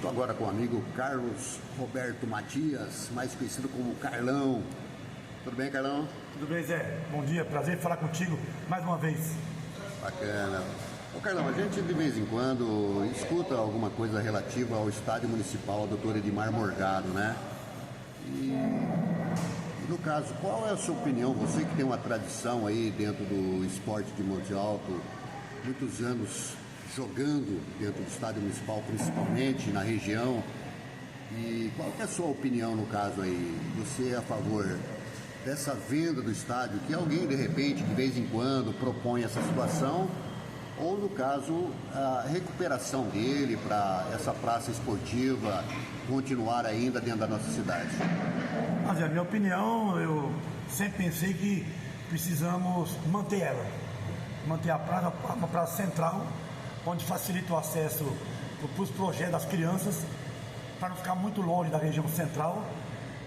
Estou agora com o amigo Carlos Roberto Matias, mais conhecido como Carlão. Tudo bem, Carlão? Tudo bem, Zé? Bom dia, prazer em falar contigo mais uma vez. Bacana. Ô Carlão, a gente de vez em quando escuta alguma coisa relativa ao estádio municipal Dr. Edmar Morgado, né? E no caso, qual é a sua opinião? Você que tem uma tradição aí dentro do esporte de Monte Alto, muitos anos jogando dentro do estádio municipal, principalmente na região. E qual que é a sua opinião no caso aí? Você é a favor dessa venda do estádio, que alguém de repente, de vez em quando, propõe essa situação, ou no caso, a recuperação dele para essa praça esportiva continuar ainda dentro da nossa cidade? Mas a minha opinião, eu sempre pensei que precisamos manter ela. Manter a praça, uma praça central, onde facilita o acesso para os projetos das crianças, para não ficar muito longe da região central.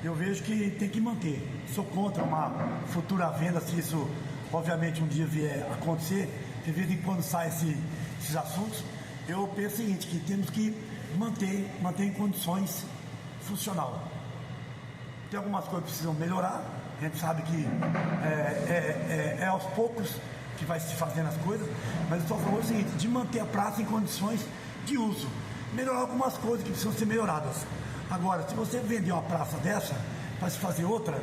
Eu vejo que tem que manter. Sou contra uma futura venda, se isso obviamente um dia vier a acontecer, de vez em quando saem esses assuntos. Eu penso o seguinte, que temos que manter em condições funcional. Tem algumas coisas que precisam melhorar, a gente sabe que é aos poucos que vai se fazendo as coisas, mas eu estou falando o seguinte, de manter a praça em condições de uso, melhorar algumas coisas que precisam ser melhoradas. Agora, se você vender uma praça dessa para se fazer outra,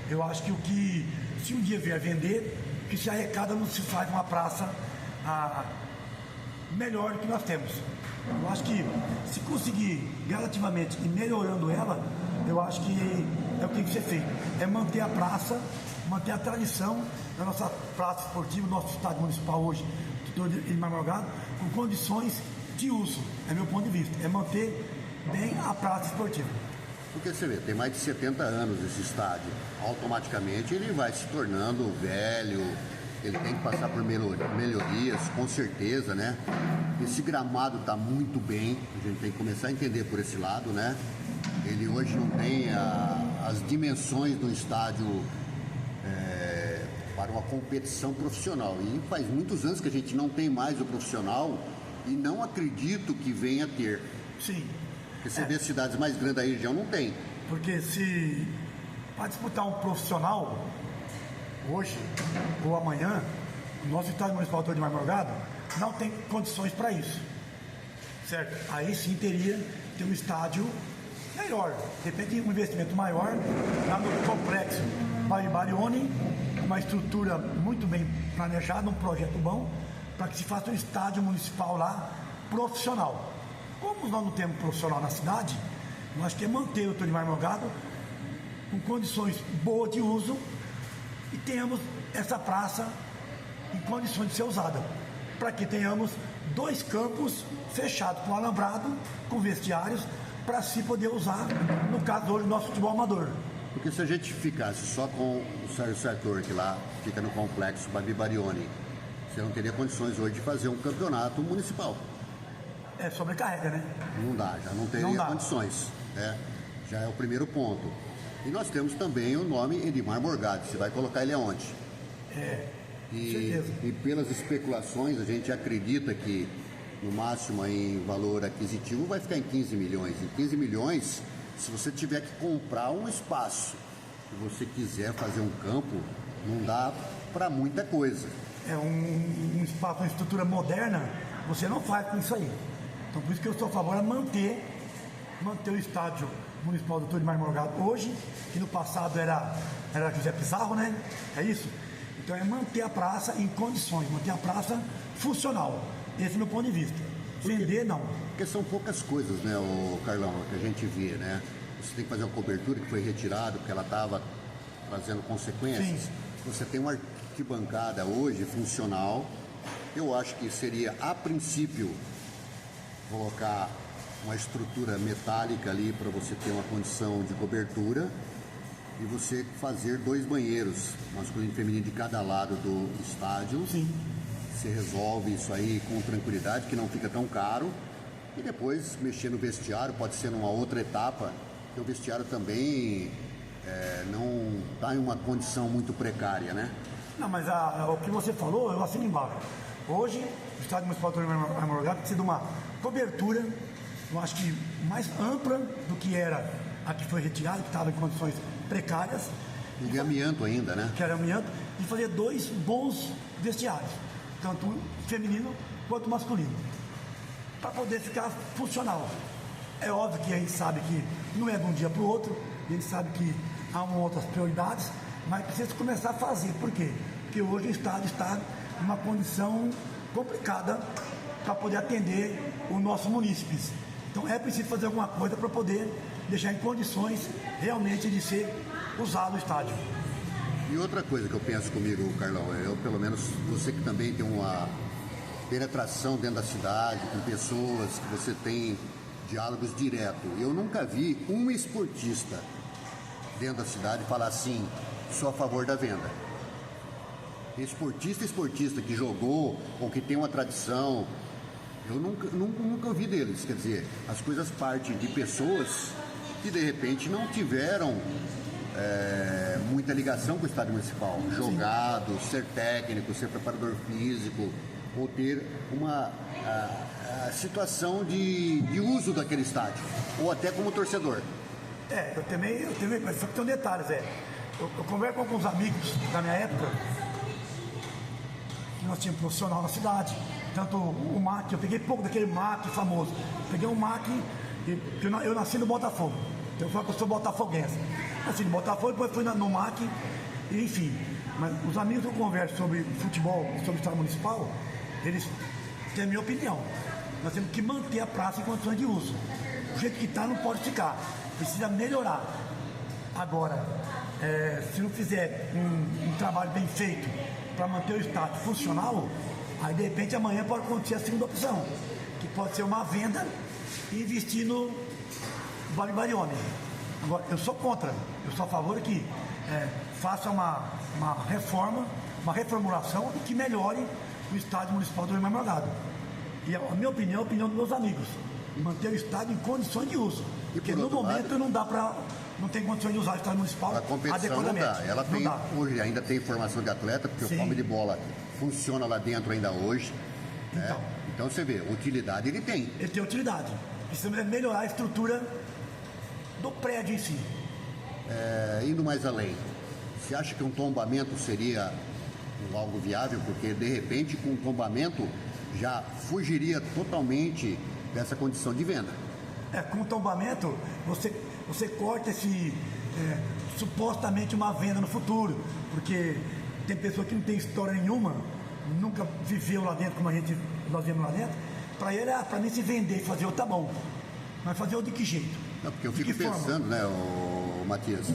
eu acho que se um dia vier vender, que se arrecada não se faz uma praça melhor do que nós temos. Eu acho que se conseguir gradativamente e melhorando ela, eu acho que é o que tem que ser feito, é manter a praça, manter a tradição da nossa praça esportiva, nosso estádio municipal hoje, Dr. Edmar Morgado, com condições de uso, é meu ponto de vista, é manter bem a praça esportiva. Porque você vê, tem mais de 70 anos esse estádio, automaticamente ele vai se tornando velho, ele tem que passar por melhorias, com certeza, né? Esse gramado está muito bem, a gente tem que começar a entender por esse lado, né? Ele hoje não tem as dimensões do estádio para uma competição profissional. E faz muitos anos que a gente não tem mais o profissional e não acredito que venha a ter. Sim. Porque você vê cidades mais grandes da região, não tem. Porque se para disputar um profissional hoje ou amanhã, o nosso estádio municipal Dr. Edmar Morgado não tem condições para isso. Certo? Aí sim teria que ter um estádio melhor, de repente um investimento maior lá no complexo Barione, uma estrutura muito bem planejada, um projeto bom, para que se faça um estádio municipal lá profissional. Como nós não temos profissional na cidade, eu acho que é manter o Dr. Edmar Morgado com condições boas de uso e tenhamos essa praça em condições de ser usada, para que tenhamos 2 campos fechados com alambrado, com vestiários, para se poder usar, no caso hoje, o nosso futebol amador. Porque se a gente ficasse só com o Sérgio Sartor, que lá fica no complexo Babi Barione, você não teria condições hoje de fazer um campeonato municipal. Sobrecarrega, né? Não dá, já não teria condições, né? Já é o primeiro ponto. E nós temos também o nome Edmar Morgado, você vai colocar ele aonde? Certeza. E pelas especulações, a gente acredita que no máximo em valor aquisitivo vai ficar em 15 milhões. Em 15 milhões, se você tiver que comprar um espaço e você quiser fazer um campo, não dá para muita coisa. Um espaço, uma estrutura moderna, você não faz com isso aí. Então por isso que eu sou a favor de manter o estádio municipal Dr. Edmar Morgado hoje, que no passado era José Pizarro, né? É isso? Então é manter a praça em condições, manter a praça funcional. Esse é o meu ponto de vista. Vender, não. Porque são poucas coisas, né, o Carlão, que a gente vê, né? Você tem que fazer uma cobertura que foi retirada porque ela estava trazendo consequências. Sim. Você tem uma arquibancada hoje funcional. Eu acho que seria, a princípio, colocar uma estrutura metálica ali para você ter uma condição de cobertura e você fazer 2 banheiros, masculino e feminino, de cada lado do estádio. Sim. Você resolve isso aí com tranquilidade, que não fica tão caro, e depois mexer no vestiário, pode ser numa outra etapa, porque o vestiário também não está em uma condição muito precária, né? Não, mas o que você falou, eu assino embaixo. Hoje, o estádio municipal Dr. Edmar Morgado precisa de uma cobertura eu acho que mais ampla do que era a que foi retirada, que estava em condições precárias. E de amianto ainda, né? Que era amianto, e fazer 2 bons vestiários, tanto feminino quanto masculino, para poder ficar funcional. É óbvio que a gente sabe que não é de um dia para o outro, a gente sabe que há outras prioridades, mas precisa começar a fazer. Por quê? Porque hoje o estádio está em uma condição complicada para poder atender os nossos munícipes. Então é preciso fazer alguma coisa para poder deixar em condições realmente de ser usado o estádio. E outra coisa que eu penso comigo, Carlão, eu pelo menos, você que também tem uma penetração dentro da cidade, com pessoas, que você tem diálogos direto. Eu nunca vi um esportista dentro da cidade falar assim, sou a favor da venda. Esportista que jogou ou que tem uma tradição, eu nunca ouvi deles. Quer dizer, as coisas partem de pessoas que de repente não tiveram muita ligação com o estádio municipal, jogado, ser técnico, ser preparador físico, ou ter uma situação de uso daquele estádio, ou até como torcedor. Eu também, mas só que tem um detalhe, Zé. Eu converso com alguns amigos da minha época, que nós tínhamos profissional na cidade, tanto o MAC, eu peguei pouco daquele MAC famoso, peguei um MAC, eu nasci no Botafogo, então eu falo que eu sou botafoguense. Nasci no Botafogo, depois fui no MAC, enfim. Mas os amigos que eu converso sobre futebol, sobre o estado municipal, eles têm a minha opinião. Nós temos que manter a praça em condições de uso. O jeito que está não pode ficar, precisa melhorar. Agora, se não fizer um trabalho bem feito para manter o estádio funcional, aí de repente amanhã pode acontecer a segunda opção, que pode ser uma venda e investir no Vale Barione. Agora, eu sou contra, eu sou a favor que faça uma reforma, uma reformulação que melhore o estádio municipal do Rio Morgado. E a minha opinião é a opinião dos meus amigos, manter o estádio em condições de uso. Porque no momento não tem condições de usar o estádio municipal a competição não dá. Ela tem, não dá. Hoje ainda tem formação de atleta, porque o palme de bola funciona lá dentro ainda hoje. Então você vê, utilidade ele tem. Ele tem utilidade. Precisa melhorar a estrutura do prédio em si. Indo mais além, você acha que um tombamento seria algo viável? Porque de repente com um tombamento já fugiria totalmente dessa condição de venda. Com o tombamento você corta supostamente uma venda no futuro, porque tem pessoa que não tem história nenhuma, nunca viveu lá dentro como nós vivemos lá dentro. Para ele, para mim se vender e fazer outro tá bom, mas fazer outro de que jeito? Não, porque eu fico pensando, né, Matias,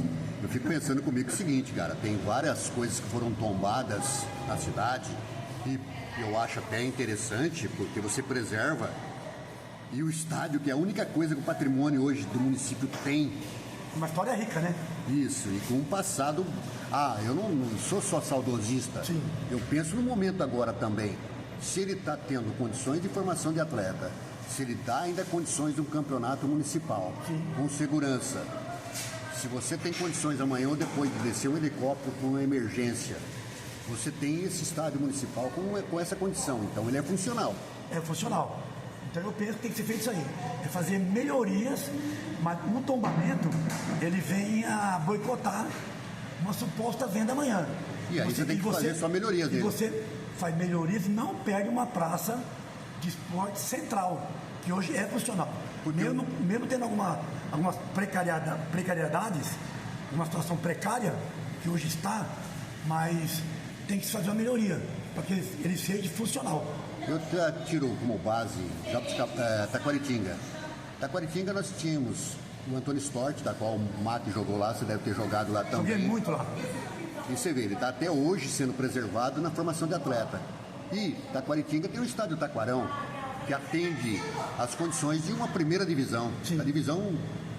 eu fico pensando comigo o seguinte, cara, tem várias coisas que foram tombadas na cidade e eu acho até interessante porque você preserva, e o estádio, que é a única coisa que o patrimônio hoje do município tem. Uma história rica, né? Isso, e com um passado. Eu não sou só saudosista. Sim. Eu penso no momento agora também. Se ele está tendo condições de formação de atleta, se ele dá ainda condições de um campeonato municipal, com segurança, se você tem condições amanhã ou depois de descer um helicóptero com uma emergência, você tem esse estádio municipal com essa condição. Então ele é funcional. É funcional. Então eu penso que tem que ser feito isso aí. É fazer melhorias, mas no tombamento ele vem a boicotar uma suposta venda amanhã. E aí você tem que fazer só melhorias dele. E você faz melhorias e não perde uma praça de esporte central, que hoje é funcional. Mesmo tendo algumas precariedades, uma situação precária, que hoje está, mas tem que se fazer uma melhoria, para que ele seja funcional. Eu tiro como base Taquaritinga. Taquaritinga nós tínhamos o Antônio Stort, da qual o Mac jogou lá, você deve ter jogado lá também. Joguei muito lá. E você vê, ele está até hoje sendo preservado na formação de atleta. E Taquaritinga tem o estádio Taquarão, que atende às condições de uma primeira divisão, a divisão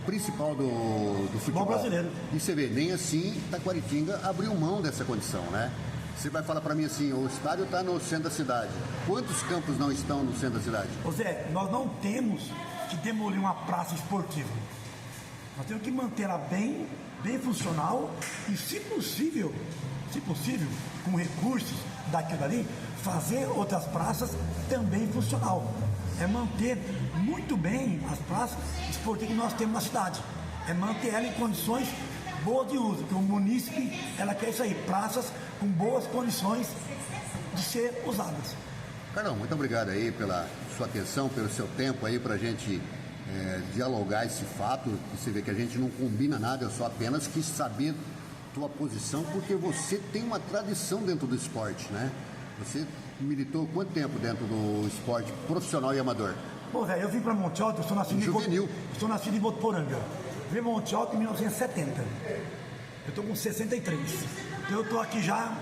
principal do futebol brasileiro. E você vê, nem assim Taquaritinga abriu mão dessa condição, né? Você vai falar para mim assim, o estádio está no centro da cidade. Quantos campos não estão no centro da cidade? Ô Zé, nós não temos que demolir uma praça esportiva. Nós temos que manter ela bem funcional e, se possível, com recursos daquilo ali, fazer outras praças também funcional. é manter muito bem as praças esportivas que nós temos na cidade. É manter ela em condições boas de uso, que o munícipe, ela quer isso aí, praças com boas condições de ser usadas. Carlão, muito obrigado aí pela sua atenção, pelo seu tempo aí pra gente dialogar esse fato. Você vê que a gente não combina nada, eu só apenas quis saber tua posição, porque você tem uma tradição dentro do esporte, né? Você militou quanto tempo dentro do esporte profissional e amador? Bom, velho, eu vim para Monte Alto, eu sou nascido em Votuporanga. Vim para Monte Alto em 1970. Eu estou com 63. Então eu estou aqui já,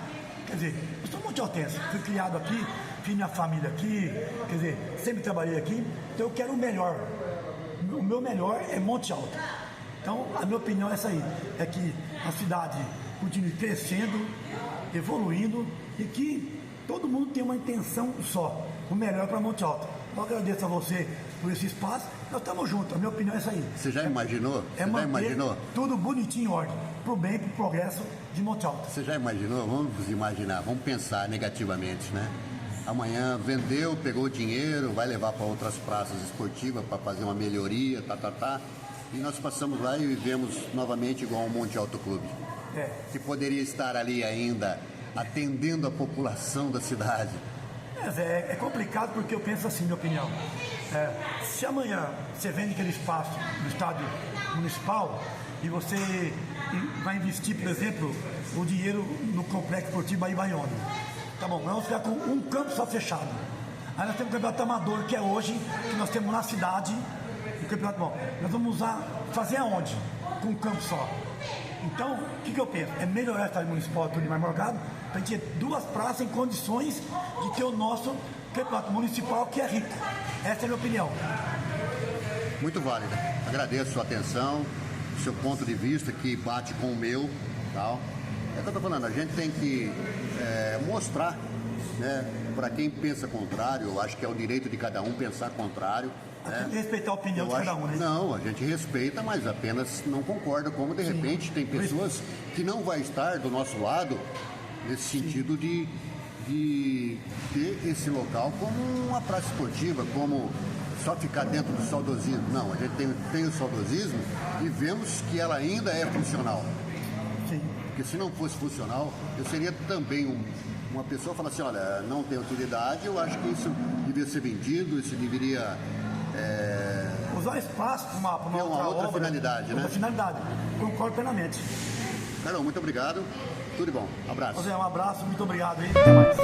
quer dizer, eu sou montealtense, fui criado aqui, fiz minha família aqui, quer dizer, sempre trabalhei aqui, então eu quero o melhor. O meu melhor é Monte Alto. Então, a minha opinião é essa aí, é que a cidade continue crescendo, evoluindo e que todo mundo tem uma intenção só, o melhor para Monte Alto. Eu agradeço a você por esse espaço, nós estamos juntos, a minha opinião é essa aí. Você já imaginou? É Você já manter imaginou? Tudo bonitinho em ordem, pro bem e pro progresso de Monte Alto. Você já imaginou? Vamos imaginar, vamos pensar negativamente, né? Amanhã vendeu, pegou o dinheiro, vai levar para outras praças esportivas para fazer uma melhoria, e nós passamos lá e vivemos novamente igual ao Monte Alto Clube. Que poderia estar ali ainda atendendo a população da cidade. É complicado porque eu penso assim, minha opinião. Se amanhã você vende aquele espaço no estádio municipal e você vai investir, por exemplo, o dinheiro no Complexo Esportivo Bahia-Baione. Tá bom, nós vamos ficar com um campo só fechado. Aí nós temos o campeonato amador, que é hoje, que nós temos na cidade. O campeonato bom. Nós vamos fazer aonde? Com um campo só. Então, o que eu penso? É melhorar o estádio municipal tudo de mais morgado, para a gente ter duas praças em condições de ter o nosso campeonato municipal, que é rico. Essa é a minha opinião. Muito válida. Agradeço a sua atenção, o seu ponto de vista que bate com o meu, tal. É o que eu estou falando, a gente tem que mostrar, né, para quem pensa contrário, eu acho que é o direito de cada um pensar contrário. Tem que respeitar a opinião de cada um, né? Não, a gente respeita, mas apenas não concorda, como de repente tem pessoas que não vai estar do nosso lado nesse sentido de ter esse local como uma praça esportiva, como só ficar dentro do saudosismo. Não, a gente tem o saudosismo e vemos que ela ainda é funcional. Sim. Porque se não fosse funcional, eu seria também uma pessoa que fala assim, olha, não tem utilidade, eu acho que isso deveria ser vendido, isso deveria... usar espaço para uma outra obra, finalidade, né? Outra finalidade. Concordo plenamente. Carlão, muito obrigado. Tudo de bom. Abraço. José, um abraço, muito obrigado aí. Até mais.